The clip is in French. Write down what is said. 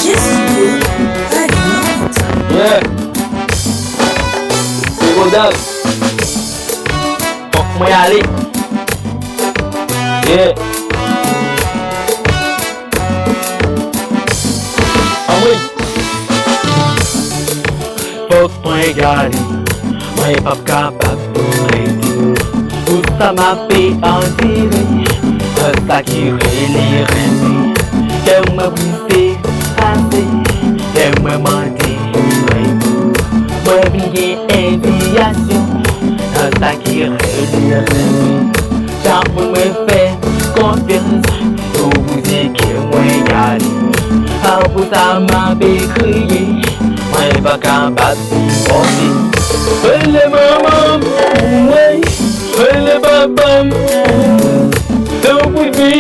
Yes, you do. I know it. Yeah, feodal. Mwen ale. Yeah. Ah oui. Faut mwen gade, mwen pap kapab pou rete. Tout ça m'a fait en dire, ça qui relie rêver. J'aime briser, passer, j'aime mentir, moi bien indignation, ça qui relie rêver. J'avoue me faire confiance, pour vous dire que moi gardé. Ah pour ça m'a crié, moi pas capable de porter. Les mamans, ouais. Le babam, don't we be